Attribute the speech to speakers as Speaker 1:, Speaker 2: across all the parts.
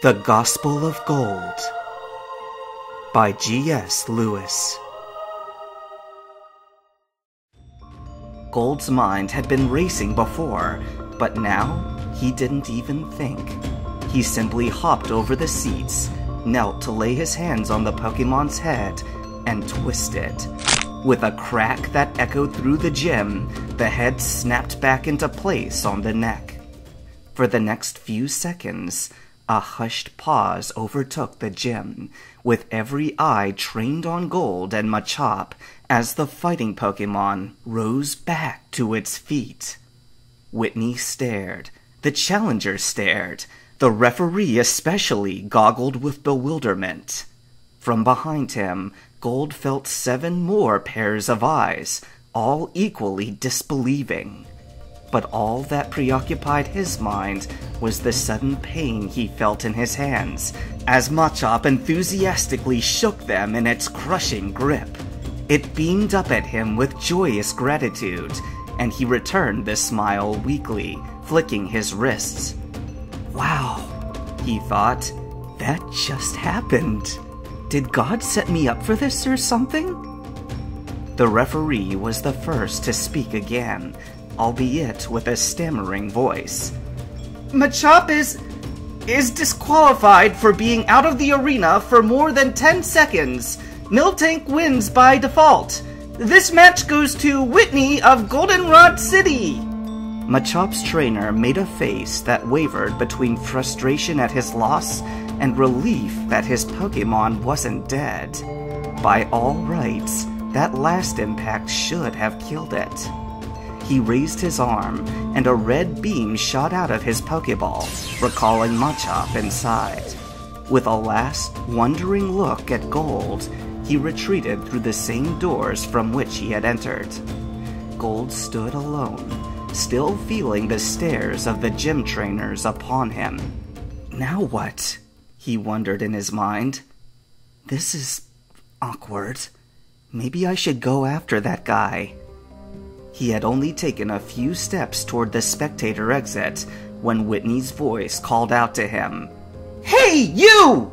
Speaker 1: The Gospel of Gold by G.S. Lewis. Gold's mind had been racing before, but now he didn't even think. He simply hopped over the seats, knelt to lay his hands on the Pokemon's head, and twisted. With a crack that echoed through the gym, the head snapped back into place on the neck. For the next few seconds, a hushed pause overtook the gym, with every eye trained on Gold and Machop as the fighting Pokemon rose back to its feet. Whitney stared. The challenger stared. The referee especially goggled with bewilderment. From behind him, Gold felt 7 more pairs of eyes, all equally disbelieving. But all that preoccupied his mind was the sudden pain he felt in his hands, as Machop enthusiastically shook them in its crushing grip. It beamed up at him with joyous gratitude, and he returned the smile weakly, flicking his wrists. Wow, he thought, that just happened. Did God set me up for this or something? The referee was the first to speak again, albeit with a stammering voice. Machop is disqualified for being out of the arena for more than 10 seconds. Miltank wins by default. This match goes to Whitney of Goldenrod City. Machop's trainer made a face that wavered between frustration at his loss and relief that his Pokemon wasn't dead. By all rights, that last impact should have killed it. He raised his arm, and a red beam shot out of his Pokeball, recalling Machop inside. With a last, wondering look at Gold, he retreated through the same doors from which he had entered. Gold stood alone, still feeling the stares of the gym trainers upon him. Now what? He wondered in his mind. This is awkward. Maybe I should go after that guy. He had only taken a few steps toward the spectator exit when Whitney's voice called out to him. Hey, you!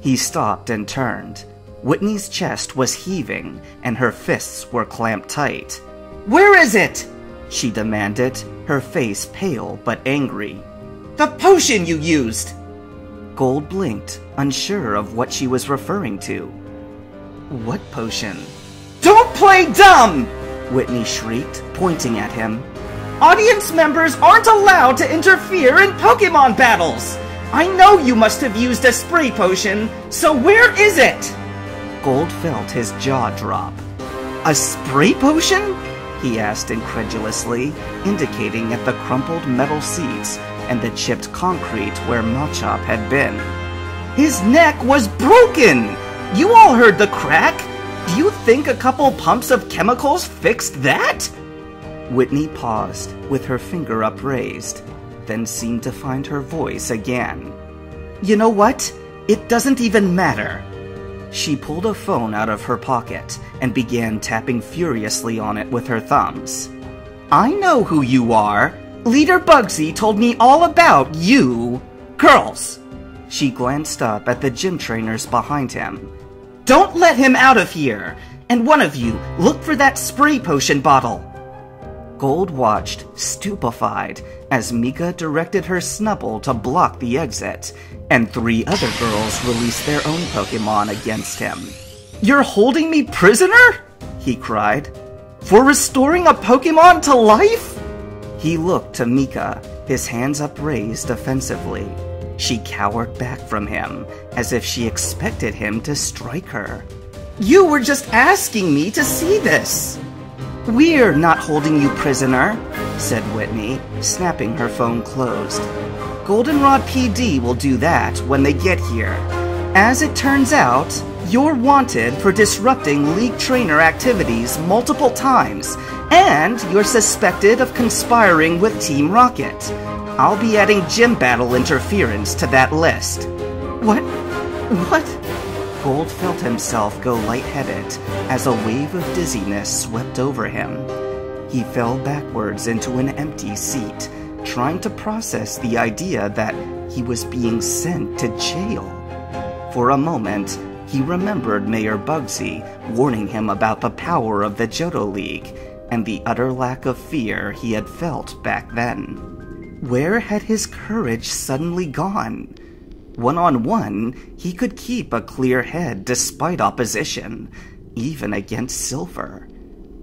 Speaker 1: He stopped and turned. Whitney's chest was heaving, and her fists were clamped tight. Where is it? She demanded, her face pale but angry. The potion you used! Gold blinked, unsure of what she was referring to. What potion? Don't play dumb! Whitney shrieked, pointing at him. Audience members aren't allowed to interfere in Pokemon battles! I know you must have used a spray potion, so where is it? Gold felt his jaw drop. A spray potion? He asked incredulously, indicating at the crumpled metal seats and the chipped concrete where Machop had been. His neck was broken! You all heard the crack! Do you think a couple pumps of chemicals fixed that? Whitney paused, with her finger upraised, then seemed to find her voice again. You know what? It doesn't even matter. She pulled a phone out of her pocket and began tapping furiously on it with her thumbs. I know who you are. Leader Bugsy told me all about you. Girls! She glanced up at the gym trainers behind him. Don't let him out of here! And one of you, look for that spray potion bottle! Gold watched, stupefied, as Mika directed her Snubbull to block the exit, and 3 other girls released their own Pokemon against him. You're holding me prisoner? He cried. For restoring a Pokemon to life? He looked to Mika, his hands upraised defensively. She cowered back from him, as if she expected him to strike her. You were just asking me to see this! We're not holding you prisoner, said Whitney, snapping her phone closed. Goldenrod PD will do that when they get here. As it turns out, you're wanted for disrupting League Trainer activities multiple times, and you're suspected of conspiring with Team Rocket. I'll be adding gym battle interference to that list. What? Gold felt himself go lightheaded as a wave of dizziness swept over him. He fell backwards into an empty seat, trying to process the idea that he was being sent to jail. For a moment, he remembered Mayor Bugsy warning him about the power of the Johto League and the utter lack of fear he had felt back then. Where had his courage suddenly gone? One-on-one, he could keep a clear head despite opposition, even against Silver.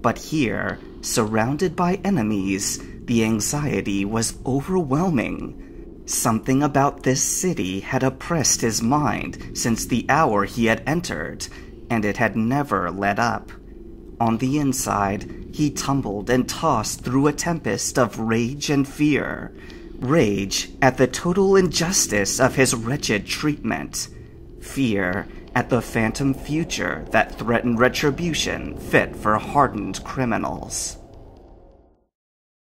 Speaker 1: But here, surrounded by enemies, the anxiety was overwhelming. Something about this city had oppressed his mind since the hour he had entered, and it had never let up. On the inside, he tumbled and tossed through a tempest of rage and fear. Rage at the total injustice of his wretched treatment. Fear at the phantom future that threatened retribution fit for hardened criminals.